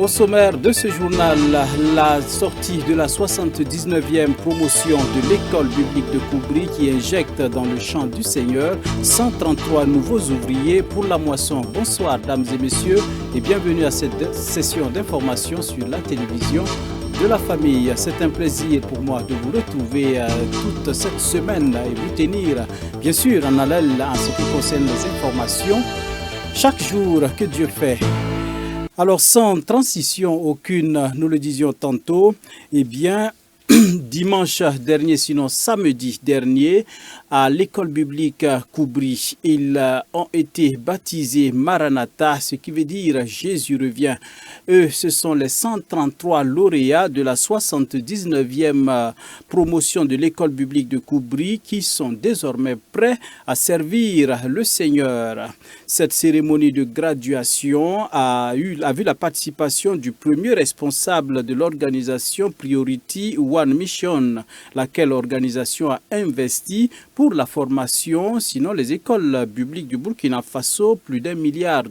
sommaire de ce journal, la sortie de la 79e promotion de l'école biblique de Koubri qui injecte dans le champ du Seigneur 133 nouveaux ouvriers pour la moisson. Bonsoir dames et messieurs et bienvenue à cette session d'information sur la télévision de la famille. C'est un plaisir pour moi de vous retrouver toute cette semaine et vous tenir bien sûr en haleine en ce qui concerne les informations chaque jour que Dieu fait. Alors sans transition aucune, nous le disions tantôt, eh bien dimanche dernier, sinon samedi dernier, à l'école biblique Koubri, ils ont été baptisés Maranatha, ce qui veut dire Jésus revient. Eux, ce sont les 133 lauréats de la 79e promotion de l'école biblique de Koubri qui sont désormais prêts à servir le Seigneur. Cette cérémonie de graduation a vu la participation du premier responsable de l'organisation Priority One Mission, laquelle organisation a investi pour la formation, sinon les écoles bibliques du Burkina Faso, plus d'1,2 milliard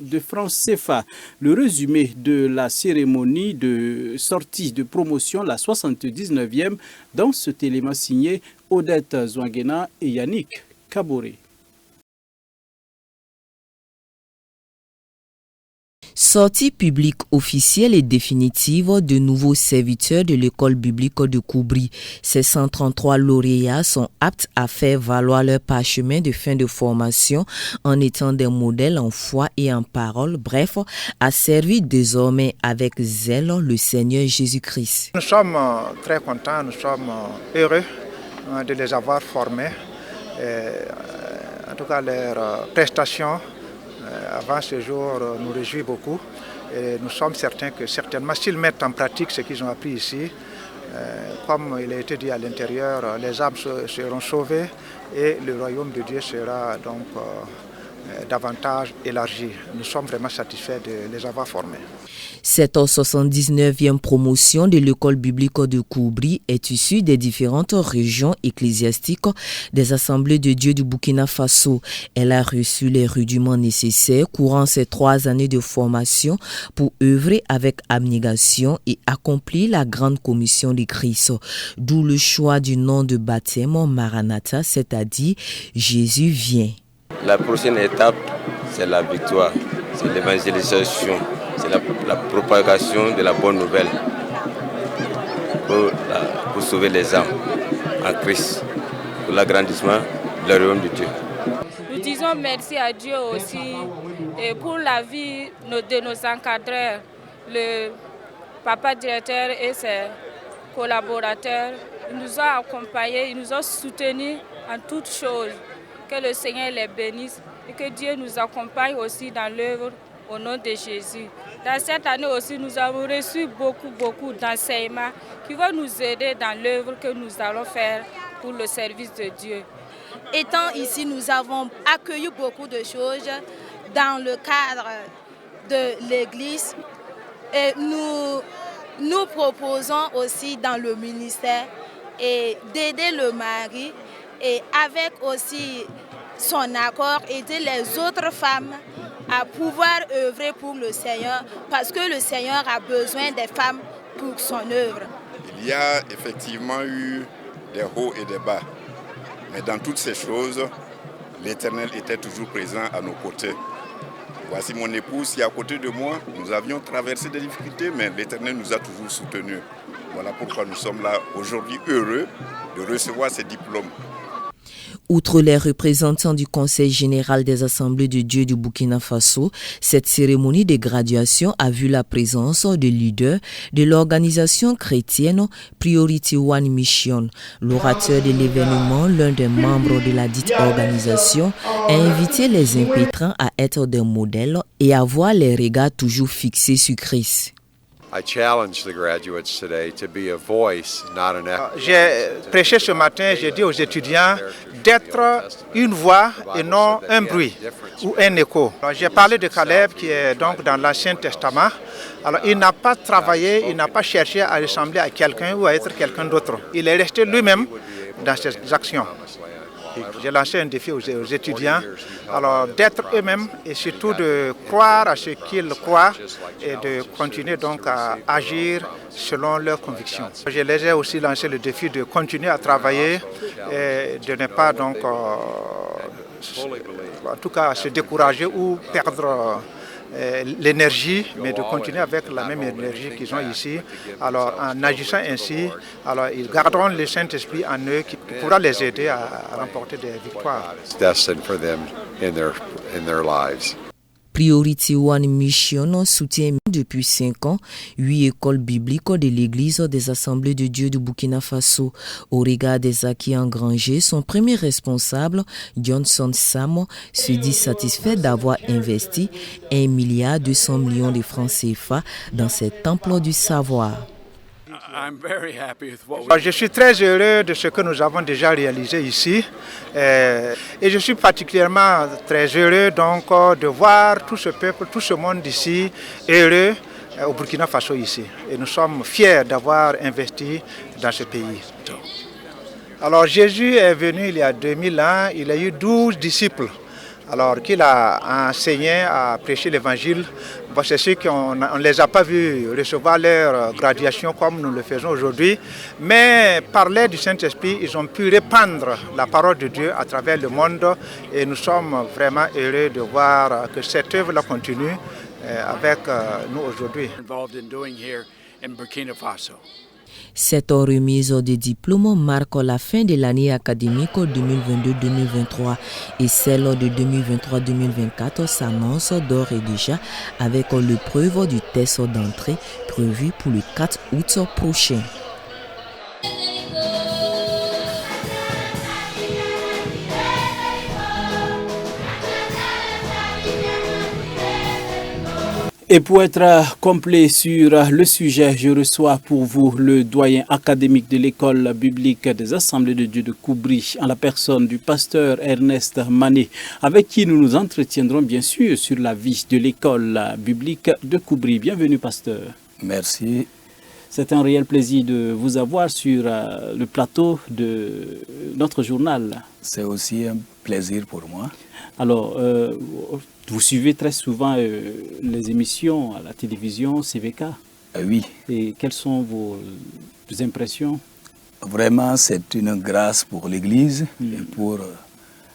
de francs CFA. Le résumé de la cérémonie de sortie de promotion, la 79e, dans ce élément signé Odette Zouangena et Yannick Kaboré. Sortie publique officielle et définitive de nouveaux serviteurs de l'école biblique de Koubri. Ces 133 lauréats sont aptes à faire valoir leur parchemin de fin de formation en étant des modèles en foi et en parole, bref, à servir désormais avec zèle le Seigneur Jésus-Christ. Nous sommes très contents, nous sommes heureux de les avoir formés. En tout cas, leurs prestations avant ce jour nous réjouit beaucoup et nous sommes certains que certainement s'ils mettent en pratique ce qu'ils ont appris ici, comme il a été dit à l'intérieur, les âmes seront sauvées et le royaume de Dieu sera donc davantage élargi. Nous sommes vraiment satisfaits de les avoir formés. Cette 79e promotion de l'école biblique de Koubri est issue des différentes régions ecclésiastiques des assemblées de Dieu du Burkina Faso. Elle a reçu les rudiments nécessaires courant ces 3 années de formation pour œuvrer avec abnégation et accomplir la grande commission de Christ. D'où le choix du nom de baptême Maranatha, c'est-à-dire Jésus vient. La prochaine étape, c'est la victoire, c'est l'évangélisation, c'est la propagation de la bonne nouvelle pour sauver les âmes en Christ, pour l'agrandissement du royaume de Dieu. Nous disons merci à Dieu aussi et pour la vie de nos encadreurs, le papa directeur et ses collaborateurs. Ils nous ont accompagnés, ils nous ont soutenus en toutes choses. Que le Seigneur les bénisse et que Dieu nous accompagne aussi dans l'œuvre au nom de Jésus. Dans cette année aussi, nous avons reçu beaucoup d'enseignements qui vont nous aider dans l'œuvre que nous allons faire pour le service de Dieu. Étant ici, nous avons accueilli beaucoup de choses dans le cadre de l'Église et nous proposons aussi dans le ministère et d'aider le mari et avec aussi son accord, aider les autres femmes à pouvoir œuvrer pour le Seigneur parce que le Seigneur a besoin des femmes pour son œuvre. Il y a effectivement eu des hauts et des bas, mais dans toutes ces choses, l'Éternel était toujours présent à nos côtés. Voici mon épouse qui est à côté de moi. Nous avions traversé des difficultés, mais l'Éternel nous a toujours soutenus. Voilà pourquoi nous sommes là aujourd'hui heureux de recevoir ces diplômes. Outre les représentants du Conseil général des assemblées de Dieu du Burkina Faso, cette cérémonie de graduation a vu la présence de leaders de l'organisation chrétienne Priority One Mission. L'orateur de l'événement, l'un des membres de la dite organisation, a invité les impétrants à être des modèles et à avoir les regards toujours fixés sur Christ. J'ai prêché ce matin, j'ai dit aux étudiants d'être une voix et non un bruit ou un écho. J'ai parlé de Caleb qui est donc dans l'Ancien Testament. Alors il n'a pas travaillé, il n'a pas cherché à ressembler à quelqu'un ou à être quelqu'un d'autre. Il est resté lui-même dans ses actions. J'ai lancé un défi aux étudiants, alors d'être eux-mêmes et surtout de croire à ce qu'ils croient et de continuer donc à agir selon leurs convictions. Je les ai aussi lancé le défi de continuer à travailler et de ne pas donc, en tout cas, se décourager ou perdre l'énergie, mais de continuer avec la même énergie qu'ils ont ici. Alors, en agissant ainsi, alors, ils garderont le Saint-Esprit en eux qui pourra les aider à remporter des victoires. Priority One Mission soutient depuis 5 ans 8 écoles bibliques de l'Église des Assemblées de Dieu du Burkina Faso. Au regard des acquis engrangés, son premier responsable, Johnson Sam, se dit satisfait d'avoir investi 1,2 milliard de francs CFA dans ces temples du savoir. Je suis très heureux de ce que nous avons déjà réalisé ici et je suis particulièrement très heureux donc de voir tout ce peuple, tout ce monde ici heureux au Burkina Faso ici. Et nous sommes fiers d'avoir investi dans ce pays. Alors Jésus est venu il y a 2000 ans, il a eu 12 disciples. Alors qu'il a enseigné à prêcher l'évangile, c'est sûr qu'on ne les a pas vus recevoir leur graduation comme nous le faisons aujourd'hui, mais par l'aide du Saint-Esprit, ils ont pu répandre la parole de Dieu à travers le monde et nous sommes vraiment heureux de voir que cette œuvre-là continue avec nous aujourd'hui. Cette remise de diplôme marque la fin de l'année académique 2022-2023 et celle de 2023-2024 s'annonce d'ores et déjà avec l'épreuve du test d'entrée prévu pour le 4 août prochain. Et pour être complet sur le sujet, je reçois pour vous le doyen académique de l'école biblique des Assemblées de Dieu de Koubri, en la personne du pasteur Ernest Mané, avec qui nous nous entretiendrons bien sûr sur la vie de l'école biblique de Koubri. Bienvenue, pasteur. Merci. C'est un réel plaisir de vous avoir sur le plateau de notre journal. C'est aussi un plaisir pour moi. Alors, vous suivez très souvent les émissions à la télévision CVK. Oui. Et quelles sont vos impressions? Vraiment, c'est une grâce pour l'Église et pour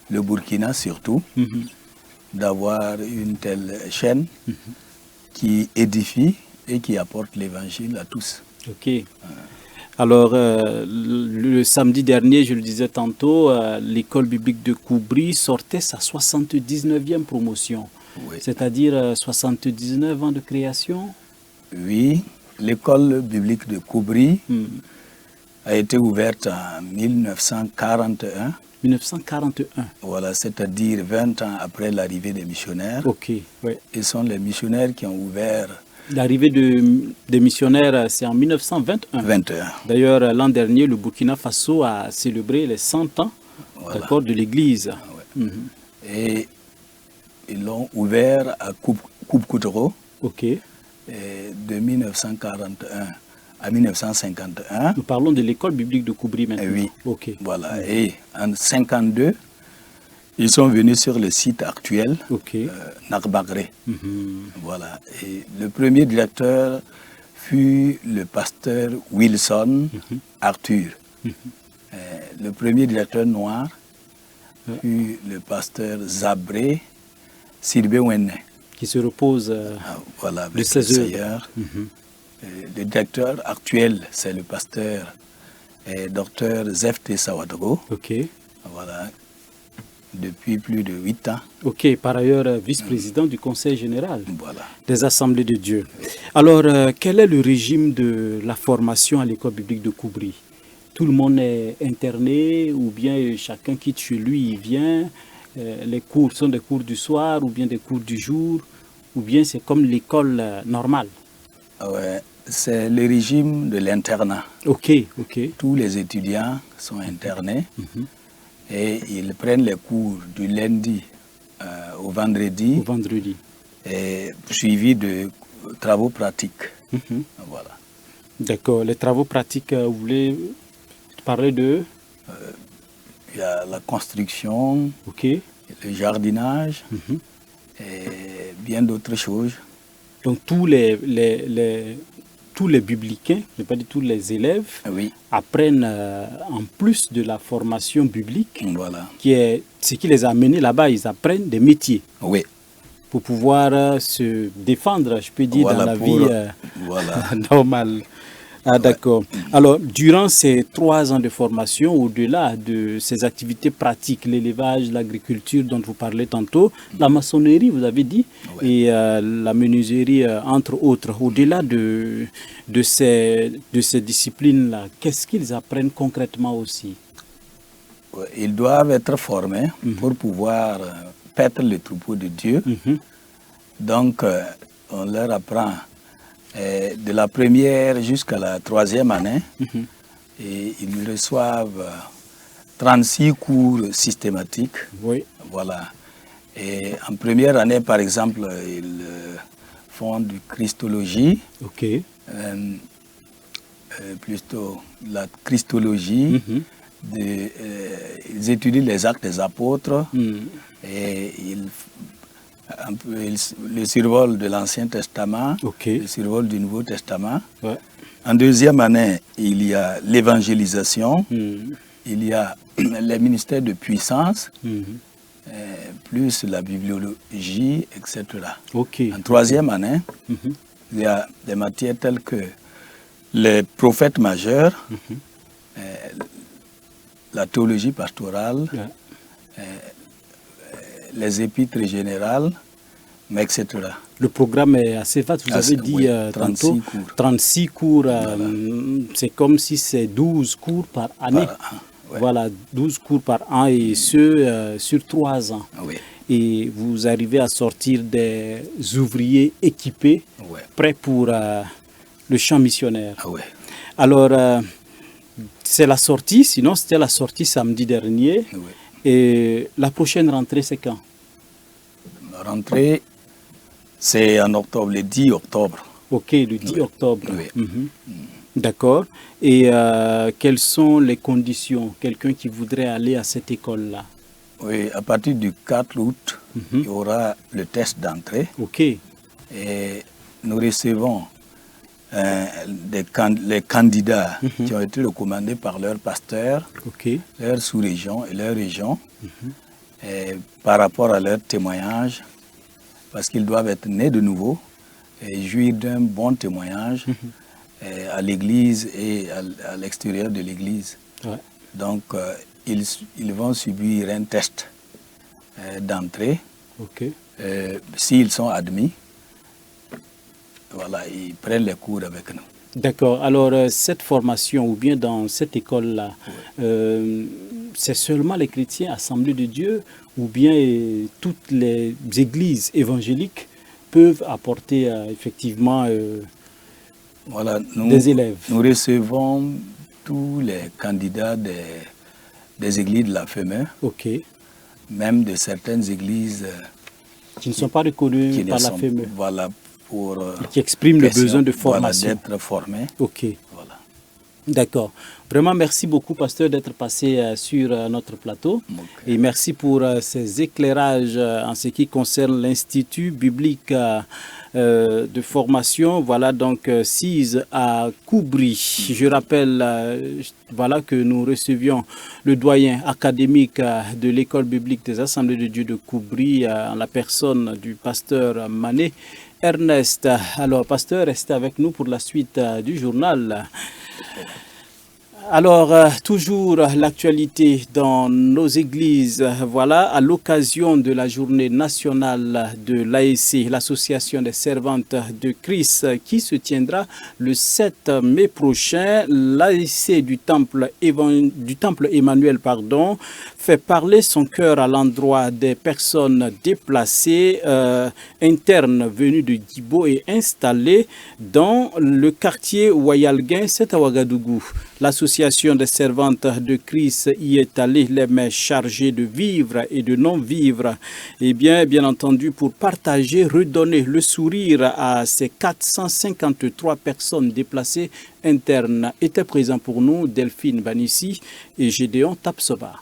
le Burkina surtout d'avoir une telle chaîne qui édifie et qui apporte l'Évangile à tous. Ok. Alors, le samedi dernier, je le disais tantôt, l'école biblique de Koubri sortait sa 79e promotion. Oui. C'est-à-dire 79 ans de création. Oui, l'école biblique de Koubri a été ouverte en 1941. 1941. Voilà, c'est-à-dire 20 ans après l'arrivée des missionnaires. Ok, oui. Ce sont les missionnaires qui ont ouvert. L'arrivée des missionnaires, c'est en 1921. 21. D'ailleurs, l'an dernier, le Burkina Faso a célébré les 100 ans de l'Église. Ouais. Et ils l'ont ouvert à Koubkoutro de 1941 à 1951. Nous parlons de l'école biblique de Koubri maintenant. Oui, voilà. Et en 1952, ils sont venus sur le site actuel, Nakbagré. Voilà. Et le premier directeur fut le pasteur Wilson Arthur. Le premier directeur noir fut le pasteur Zabré Sirbé-Wenne. Qui se repose voilà, de 16 heures. Le directeur actuel, c'est le pasteur Dr Zefte Sawadogo. Voilà. Depuis plus de 8 ans. Ok, par ailleurs vice-président du Conseil général des Assemblées de Dieu. Alors, quel est le régime de la formation à l'école biblique de Koubri? Tout le monde est interné ou bien chacun quitte chez lui, il vient? Les cours sont des cours du soir ou bien des cours du jour? Ou bien c'est comme l'école normale? Ouais, c'est le régime de l'internat. Ok. Tous les étudiants sont internés. Et ils prennent les cours du lundi au vendredi. Et suivi de travaux pratiques. Voilà. D'accord. Les travaux pratiques, vous voulez parler de il y a la construction, le jardinage et bien d'autres choses. Donc tous les biblicains, je ne vais pas dire tous les élèves, apprennent en plus de la formation biblique, qui est ce qui les a amenés là-bas, ils apprennent des métiers. Oui. Pour pouvoir se défendre, je peux dire, dans la vie normale. Ah, d'accord. Alors, durant ces 3 ans de formation, au-delà de ces activités pratiques, l'élevage, l'agriculture dont vous parlez tantôt, la maçonnerie, vous avez dit, et la menuiserie, entre autres, au-delà de ces disciplines-là, qu'est-ce qu'ils apprennent concrètement aussi? Ils doivent être formés pour pouvoir paître le troupeau de Dieu. Donc, on leur apprend de la première jusqu'à la 3e année, et ils reçoivent 36 cours systématiques. Voilà. Et en première année, par exemple, ils font de Christologie, plutôt la Christologie, ils étudient les actes des apôtres, et le survol de l'Ancien Testament, le survol du Nouveau Testament. En deuxième année, il y a l'évangélisation, il y a les ministères de puissance, plus la bibliologie, etc. En troisième année, il y a des matières telles que les prophètes majeurs, la théologie pastorale, les épîtres générales, etc. Le programme est assez vaste, vous avez dit tantôt, 36 cours, c'est comme si c'est 12 cours par année. Voilà, 12 cours par an, et ce, sur 3 ans. Et vous arrivez à sortir des ouvriers équipés, prêts pour le champ missionnaire. Alors, c'est la sortie, sinon c'était la sortie samedi dernier. Et la prochaine rentrée, c'est quand? La rentrée, c'est en octobre, le 10 octobre. Ok, le 10 octobre. D'accord. Et quelles sont les conditions? Quelqu'un qui voudrait aller à cette école-là? Oui, à partir du 4 août, il y aura le test d'entrée. Et nous recevons les candidats qui ont été recommandés par leur pasteur, leur sous-région et leur région, par rapport à leur témoignage, parce qu'ils doivent être nés de nouveau et jouir d'un bon témoignage à l'église et à l'extérieur de l'église. Donc, ils vont subir un test d'entrée. S'ils sont admis, voilà, ils prennent les cours avec nous. D'accord. Alors, cette formation, ou bien dans cette école-là, c'est seulement les chrétiens assemblés de Dieu, ou bien toutes les églises évangéliques peuvent apporter effectivement des élèves? Nous recevons tous les candidats des églises de la FEME, même de certaines églises qui ne sont pas reconnues par la FEME. Voilà. Qui expriment le besoin de formation. D'être formé. Voilà. D'accord. Vraiment, merci beaucoup, pasteur, d'être passé sur notre plateau. Et merci pour ces éclairages en ce qui concerne l'Institut biblique de formation. Voilà, donc, CISE à Koubri. Je rappelle voilà, que nous recevions le doyen académique de l'École biblique des Assemblées de Dieu de Koubri, en la personne du pasteur Mané Ernest. Alors, pasteur, restez avec nous pour la suite du journal. Alors, toujours l'actualité dans nos églises. Voilà, à l'occasion de la journée nationale de l'ASC, l'Association des servantes de Christ, qui se tiendra le 7 mai prochain, l'ASC du Temple Emmanuel, fait parler son cœur à l'endroit des personnes déplacées internes venues de Guibo et installées dans le quartier Wayalguin, c'est à Ouagadougou. L'association des servantes de Christ y est allée, les mains chargées de vivre et de non-vivre. Et bien entendu, pour partager, redonner le sourire à ces 453 personnes déplacées internes. Étaient présents pour nous Delphine Banissi et Gédéon Tapsoba.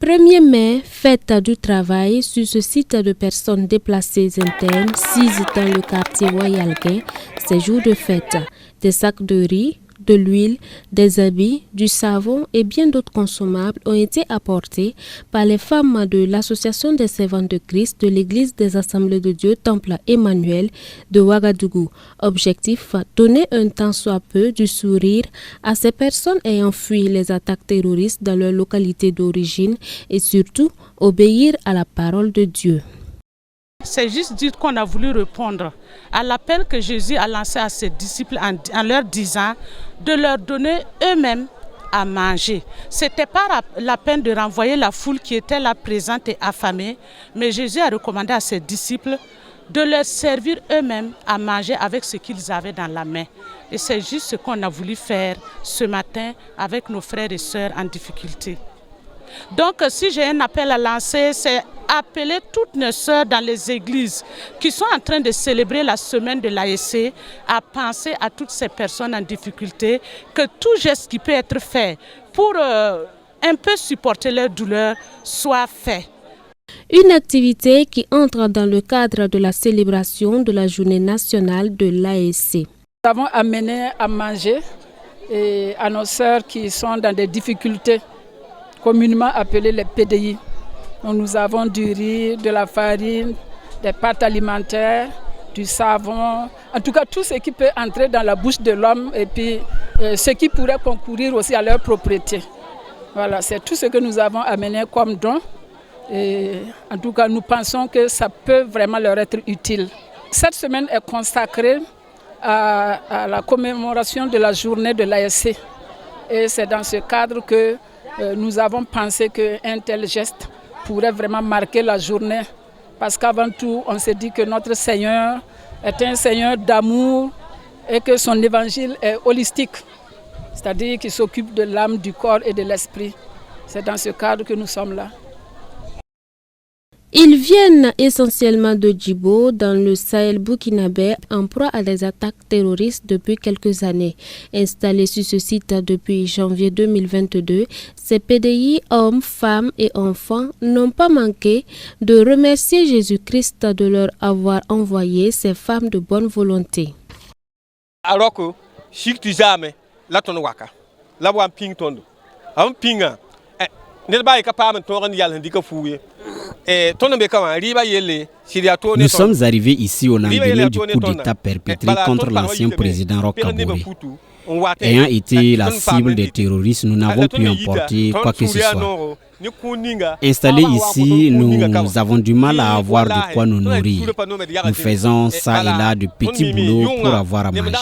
1er mai, fête du travail sur ce site de personnes déplacées internes, 6 dans le quartier Wayalguin. Ces jours de fête, des sacs de riz, de l'huile, des habits, du savon et bien d'autres consommables ont été apportés par les femmes de l'Association des Servantes de Christ de l'Église des Assemblées de Dieu Temple Emmanuel de Ouagadougou. Objectif, donner un tant soit peu du sourire à ces personnes ayant fui les attaques terroristes dans leur localité d'origine et surtout obéir à la parole de Dieu. C'est juste dire qu'on a voulu répondre à l'appel que Jésus a lancé à ses disciples en leur disant de leur donner eux-mêmes à manger. Ce n'était pas la peine de renvoyer la foule qui était là présente et affamée, mais Jésus a recommandé à ses disciples de leur servir eux-mêmes à manger avec ce qu'ils avaient dans la main. Et c'est juste ce qu'on a voulu faire ce matin avec nos frères et sœurs en difficulté. Donc si j'ai un appel à lancer, c'est appeler toutes nos sœurs dans les églises qui sont en train de célébrer la semaine de l'ASC à penser à toutes ces personnes en difficulté, que tout geste qui peut être fait pour un peu supporter leur douleur soit fait. Une activité qui entre dans le cadre de la célébration de la journée nationale de l'ASC. Nous avons amené à manger à nos sœurs qui sont dans des difficultés, communément appelées les PDI. Nous avons du riz, de la farine, des pâtes alimentaires, du savon, en tout cas tout ce qui peut entrer dans la bouche de l'homme et puis ce qui pourrait concourir aussi à leur propriété. Voilà, c'est tout ce que nous avons amené comme don. Et en tout cas, nous pensons que ça peut vraiment leur être utile. Cette semaine est consacrée à la commémoration de la journée de l'ASC. Et c'est dans ce cadre que nous avons pensé qu'un tel geste pourrait vraiment marquer la journée. Parce qu'avant tout, on s'est dit que notre Seigneur est un Seigneur d'amour et que son évangile est holistique. C'est-à-dire qu'il s'occupe de l'âme, du corps et de l'esprit. C'est dans ce cadre que nous sommes là. Ils viennent essentiellement de Djibo, dans le Sahel burkinabé, en proie à des attaques terroristes depuis quelques années. Installés sur ce site depuis janvier 2022, ces PDI, hommes, femmes et enfants, n'ont pas manqué de remercier Jésus-Christ de leur avoir envoyé ces femmes de bonne volonté. Alors que, si tu jamais, là ton waka, là on ping tondo, on pinga. Nous sommes arrivés ici au lendemain du coup d'État perpétré contre l'ancien président Roch Kaboré. Ayant été la cible des terroristes, nous n'avons pu emporter quoi que ce soit. Installés ici, nous avons du mal à avoir de quoi nous nourrir. Nous faisons ça et là de petits boulots pour avoir à manger.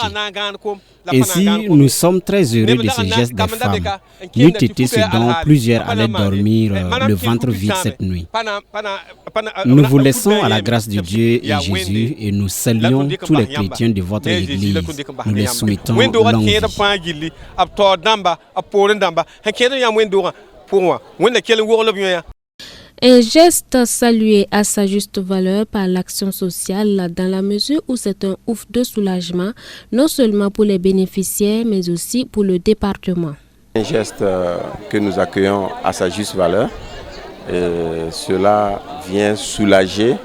Ainsi, nous sommes très heureux de ces gestes des femmes. N'eût été ce dont plusieurs allaient dormir le ventre vide cette nuit. Nous vous laissons à la grâce de Dieu et Jésus et nous saluons tous les chrétiens de votre église. Nous les souhaitons longue vie. Un geste salué à sa juste valeur par l'action sociale dans la mesure où c'est un ouf de soulagement, non seulement pour les bénéficiaires mais aussi pour le département. Un geste que nous accueillons à sa juste valeur. Cela vient soulager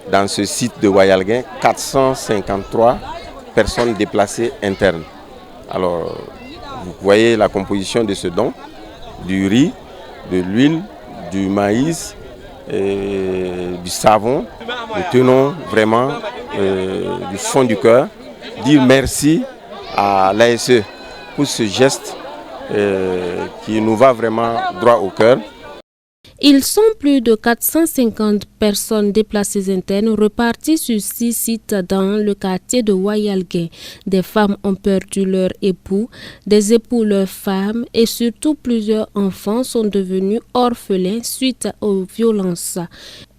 dans ce site de Wayalguin 453 personnes déplacées internes. Alors, vous voyez la composition de ce don, du riz, de l'huile, du maïs, du savon. Nous tenons vraiment du fond du cœur dire merci à l'ASE pour ce geste qui nous va vraiment droit au cœur. Ils sont plus de 450 personnes déplacées internes reparties sur 6 sites dans le quartier de Wayalguin. Des femmes ont perdu leur époux, des époux leurs femmes et surtout plusieurs enfants sont devenus orphelins suite aux violences.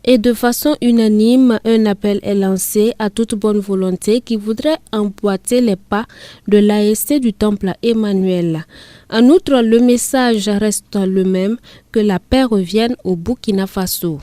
Et de façon unanime, un appel est lancé à toute bonne volonté qui voudrait emboîter les pas de l'ASC du Temple Emmanuel. En outre, le message reste le même, que la paix revienne au Burkina Faso.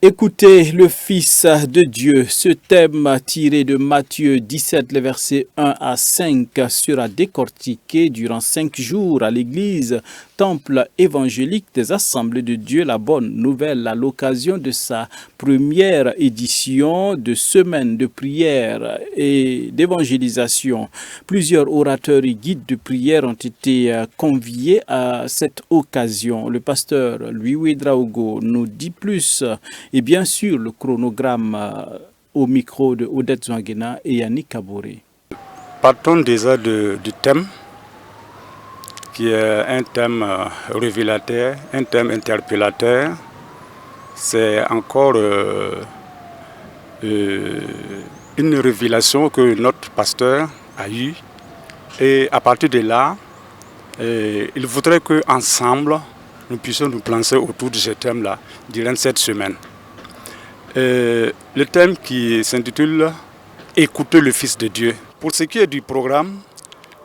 Écoutez le Fils de Dieu. Ce thème tiré de Matthieu 17, les versets 1 à 5 sera décortiqué durant 5 jours à l'église Temple évangélique des Assemblées de Dieu, la Bonne Nouvelle, à l'occasion de sa première édition de semaine de prière et d'évangélisation. Plusieurs orateurs et guides de prière ont été conviés à cette occasion. Le pasteur Louis Ouedraogo nous dit plus. Et bien sûr, le chronogramme au micro de Odette Zouanguena et Yannick Kaboré. Partons déjà du thème, qui est un thème révélateur, un thème interpellateur. C'est encore une révélation que notre pasteur a eue. Et à partir de là, il voudrait qu'ensemble, nous puissions nous plancer autour de ce thème-là durant cette semaine. Le thème qui s'intitule « Écouter le Fils de Dieu ». Pour ce qui est du programme,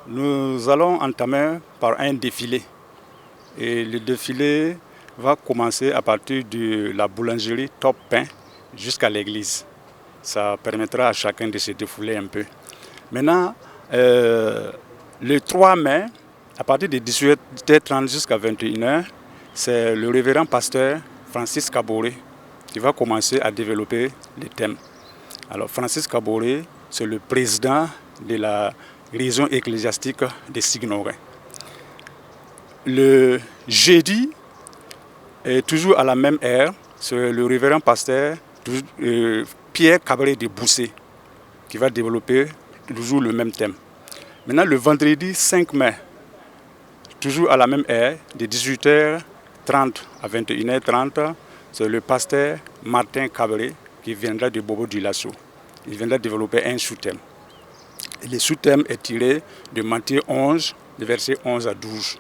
nous allons entamer par un défilé. Et le défilé va commencer à partir de la boulangerie Top Pain jusqu'à l'église. Ça permettra à chacun de se défouler un peu. Maintenant, le 3 mai, à partir de 18h30 jusqu'à 21h, c'est le révérend pasteur Francis Kaboré qui va commencer à développer les thèmes. Alors Francis Kaboré, c'est le président de la région ecclésiastique de Signoret. Le jeudi, toujours à la même heure, c'est le révérend pasteur Pierre Cabré de Boussé qui va développer toujours le même thème. Maintenant, le vendredi 5 mai, toujours à la même heure, de 18h30 à 21h30, c'est le pasteur Martin Cabré qui viendra de Bobo du Lasso. Il viendra développer un sous-thème. Et le sous-thème est tiré de Matthieu 11, de versets 11 à 12.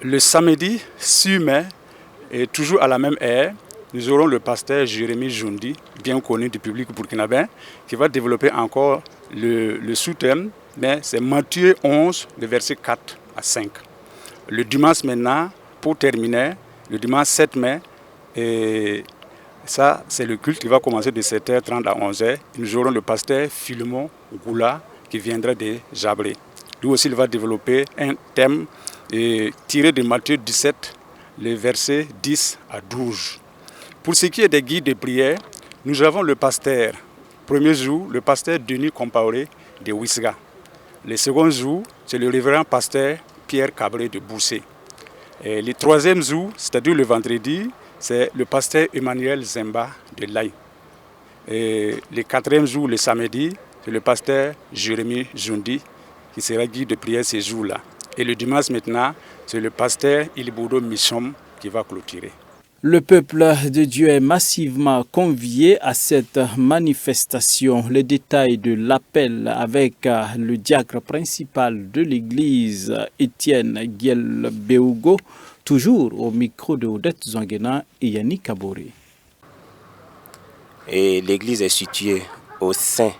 Le samedi 6 mai, et toujours à la même heure, nous aurons le pasteur Jérémy Joundi, bien connu du public burkinabé, qui va développer encore le sous-thème, mais c'est Matthieu 11, de versets 4 à 5. Le dimanche maintenant, pour terminer, le dimanche 7 mai, et ça c'est le culte qui va commencer de 7h30 à 11h. Nous aurons le pasteur Philemon Goula qui viendra de Jabré. Lui aussi, il va développer un thème tiré de Matthieu 17, les versets 10 à 12. Pour ce qui est des guides de prière, nous avons le pasteur, premier jour, le pasteur Denis Compaoré de Ouisga. Le second jour, c'est le révérend pasteur Pierre Cabré de Boussé. Et le troisième jour, c'est-à-dire le vendredi, c'est le pasteur Emmanuel Zemba de Laï. Et le quatrième jour, le samedi, c'est le pasteur Jérémy Joundi qui sera guide de prière ces jours-là. Et le dimanche maintenant, c'est le pasteur Iliboudo Michom qui va clôturer. Le peuple de Dieu est massivement convié à cette manifestation. Les détails de l'appel avec le diacre principal de l'église, Étienne Guelbeugo, toujours au micro de Odette Zouanguena et Yannick Kaboré. Et l'église est située au sein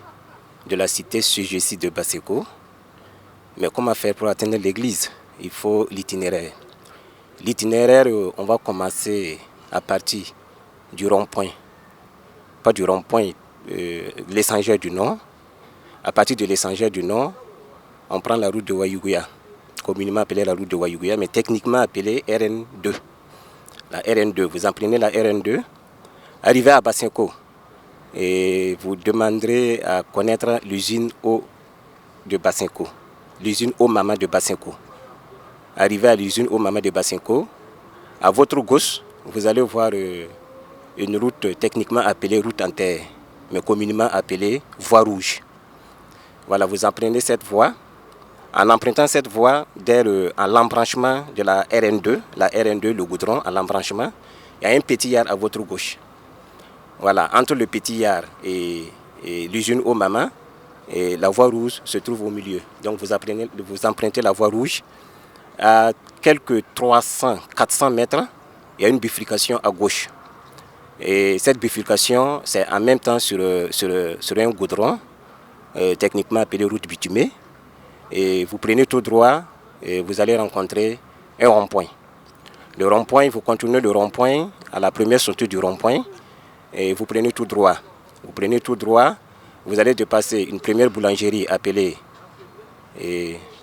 de la cité suggestive de Baseko. Mais comment faire pour atteindre l'église? Il faut l'itinéraire. L'itinéraire, on va commencer à partir du rond-point. Pas du rond-point, l'échangeur du Nord. À partir de l'échangeur du Nord, on prend la route de Wayuguya, communément appelée la route de Wayuguya, mais techniquement appelée RN2. La RN2, vous en prenez la RN2, arrivez à Bassenko et vous demanderez à connaître l'usine eau de Bassenko, l'usine eau Mama de Bassenko. Arrivez à l'usine eau Mama de Bassenko, à votre gauche, vous allez voir une route techniquement appelée route en terre, mais communément appelée voie rouge. Voilà, vous en prenez cette voie. En empruntant cette voie, à l'embranchement de la RN2, le goudron, à l'embranchement, il y a un petit yard à votre gauche. Voilà, entre le petit yard et l'usine eau Mama, et la voie rouge se trouve au milieu. Donc vous empruntez la voie rouge. À quelques 300-400 mètres, il y a une bifurcation à gauche. Et cette bifurcation, c'est en même temps sur un goudron, techniquement appelé route bitumée. Et vous prenez tout droit et vous allez rencontrer un rond-point. Le rond-point, vous contournez le rond-point à la première sortie du rond-point et vous prenez tout droit. Vous prenez tout droit, vous allez dépasser une première boulangerie appelée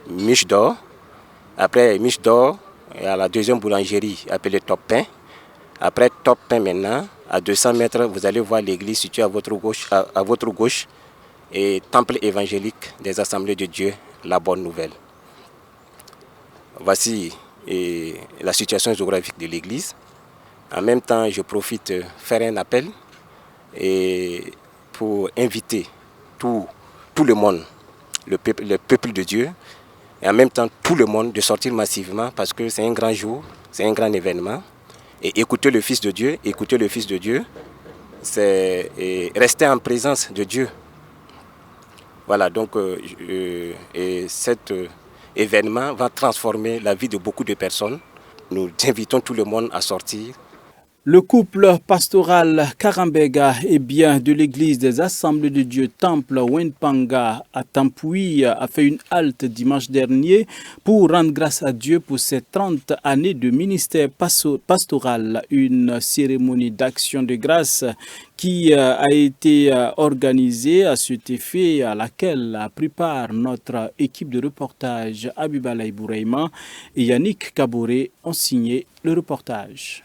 Miche d'Or. Après Miche d'Or, il y a la deuxième boulangerie appelée Top Pain. Après Top Pain maintenant, à 200 mètres, vous allez voir l'église située à votre gauche et temple évangélique des Assemblées de Dieu, la bonne nouvelle. Voici la situation géographique de l'église. En même temps, je profite de faire un appel pour inviter tout le monde, le peuple de Dieu, et en même temps tout le monde de sortir massivement parce que c'est un grand jour, c'est un grand événement. Et écouter le Fils de Dieu, c'est rester en présence de Dieu. Voilà, donc cet événement va transformer la vie de beaucoup de personnes. Nous invitons tout le monde à sortir. Le couple pastoral Karambega et bien de l'église des Assemblées de Dieu Temple Wenpanga à Tampoui a fait une halte dimanche dernier pour rendre grâce à Dieu pour ses 30 années de ministère pastoral. Une cérémonie d'action de grâce qui a été organisée à cet effet, à laquelle a pris part notre équipe de reportage Abibalaï Bouraïma et Yannick Kaboré ont signé le reportage.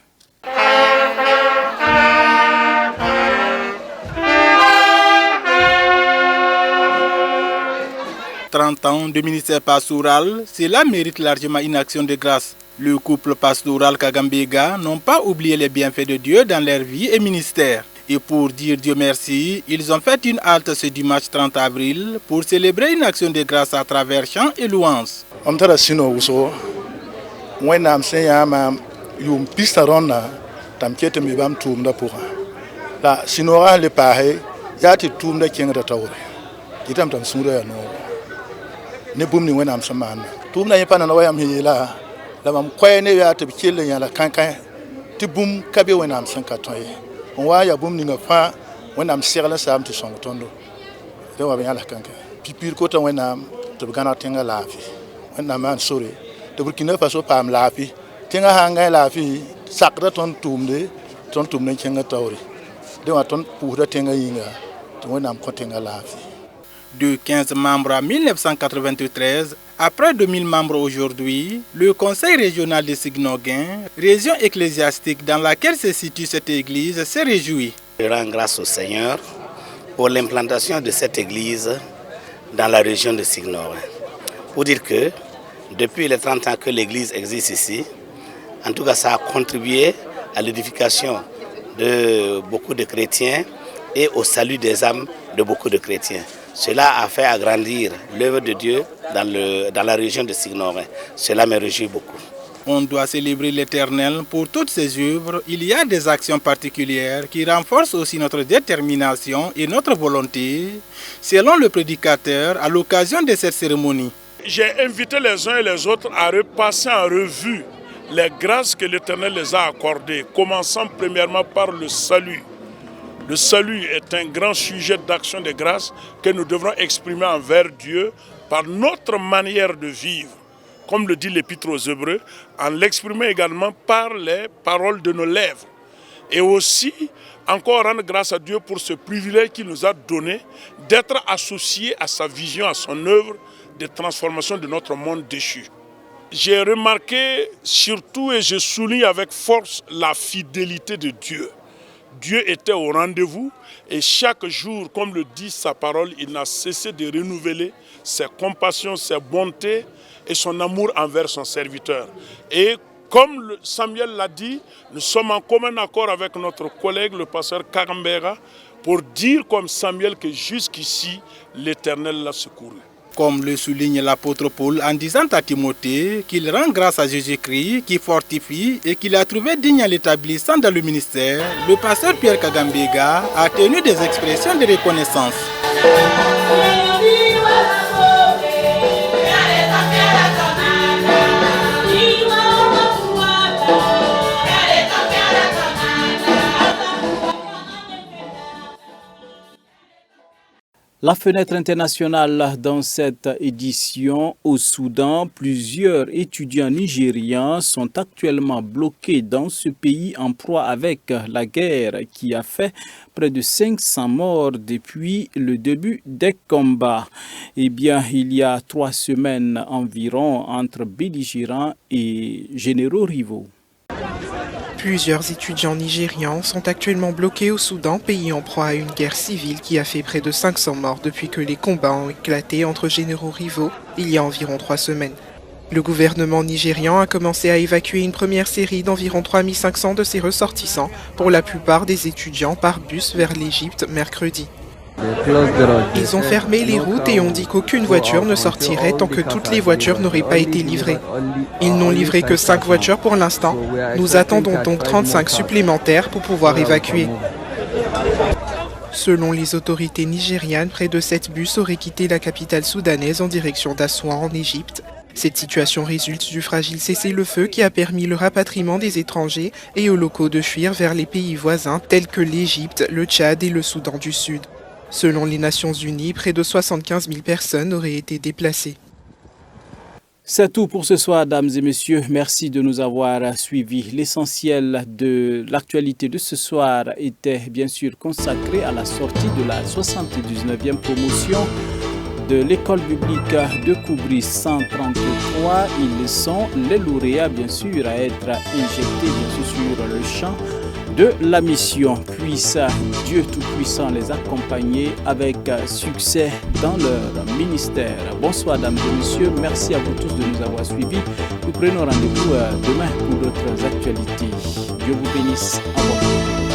30 ans de ministère pastoral, cela mérite largement une action de grâce. Le couple pastoral Kagambega n'ont pas oublié les bienfaits de Dieu dans leur vie et ministère. Et pour dire Dieu merci, ils ont fait une halte ce dimanche 30 avril pour célébrer une action de grâce à travers chants et louanges. Tam kete mi bam tum da pour la sinora le pahe ya ti tum da kenga da tawre itam tam sura ya no ne bum ni wena am samana tum na yapa na wayam hila la mam kwaye ne ya ta bikele ya la kankan ti bum kabe wena am san katon ye on wa ya bum ni nga fa wena am serla sam ti song tondo de wa ya la kankan pipir ko ta wena am to gana tenga la fi wena man sore de burkina faso pam la fi tenga hanga la fi sakra ton tumde kenga tawri de wa ton pour tenga yinga to wonam ko tenga lafi. De 15 membres en 1993 à près de 1000 membres aujourd'hui, le Conseil régional de Signoguin, région ecclésiastique dans laquelle se situe cette église, se réjouit. Je rends grâce au Seigneur pour l'implantation de cette église dans la région de Signoguin. Pour dire que depuis les 30 ans que l'église existe ici, en tout cas, ça a contribué à l'édification de beaucoup de chrétiens et au salut des âmes de beaucoup de chrétiens. Cela a fait agrandir l'œuvre de Dieu dans la région de Signoguin. Cela me réjouit beaucoup. On doit célébrer l'Éternel pour toutes ses œuvres. Il y a des actions particulières qui renforcent aussi notre détermination et notre volonté, selon le prédicateur, à l'occasion de cette cérémonie. J'ai invité les uns et les autres à repasser en revue les grâces que l'Éternel les a accordées, commençant premièrement par le salut. Le salut est un grand sujet d'action de grâce que nous devrons exprimer envers Dieu par notre manière de vivre, comme le dit l'Épître aux Hébreux, en l'exprimant également par les paroles de nos lèvres. Et aussi, encore rendre grâce à Dieu pour ce privilège qu'il nous a donné d'être associés à sa vision, à son œuvre de transformation de notre monde déchu. J'ai remarqué surtout et je souligne avec force la fidélité de Dieu. Dieu était au rendez-vous et chaque jour, comme le dit sa parole, il n'a cessé de renouveler ses compassions, ses bontés et son amour envers son serviteur. Et comme Samuel l'a dit, nous sommes en commun accord avec notre collègue, le pasteur Karambega, pour dire comme Samuel que jusqu'ici, l'Éternel l'a secouru. Comme le souligne l'apôtre Paul en disant à Timothée qu'il rend grâce à Jésus-Christ, qui fortifie et qu'il a trouvé digne à l'établissement dans le ministère, le pasteur Pierre Kagambega a tenu des expressions de reconnaissance. La fenêtre internationale dans cette édition au Soudan, plusieurs étudiants nigérians sont actuellement bloqués dans ce pays en proie avec la guerre qui a fait près de 500 morts depuis le début des combats. Eh bien, il y a 3 semaines environ entre belligérants et généraux rivaux. Plusieurs étudiants nigérians sont actuellement bloqués au Soudan, pays en proie à une guerre civile qui a fait près de 500 morts depuis que les combats ont éclaté entre généraux rivaux il y a environ 3 semaines. Le gouvernement nigérian a commencé à évacuer une première série d'environ 3500 de ses ressortissants, pour la plupart des étudiants par bus vers l'Égypte mercredi. Ils ont fermé les routes et ont dit qu'aucune voiture ne sortirait tant que toutes les voitures n'auraient pas été livrées. Ils n'ont livré que 5 voitures pour l'instant. Nous attendons donc 35 supplémentaires pour pouvoir évacuer. Selon les autorités nigérianes, près de 7 bus auraient quitté la capitale soudanaise en direction d'Assouan en Égypte. Cette situation résulte du fragile cessez-le-feu qui a permis le rapatriement des étrangers et aux locaux de fuir vers les pays voisins tels que l'Égypte, le Tchad et le Soudan du Sud. Selon les Nations Unies, près de 75 000 personnes auraient été déplacées. C'est tout pour ce soir, dames et messieurs. Merci de nous avoir suivis. L'essentiel de l'actualité de ce soir était bien sûr consacré à la sortie de la 79e promotion de l'école publique de Koubri 133. Ils sont les lauréats, bien sûr, à être injectés sur le champ de la mission. Puisse Dieu Tout-Puissant les accompagner avec succès dans leur ministère. Bonsoir, dames et messieurs. Merci à vous tous de nous avoir suivis. Nous prenons rendez-vous demain pour d'autres actualités. Dieu vous bénisse. Au revoir.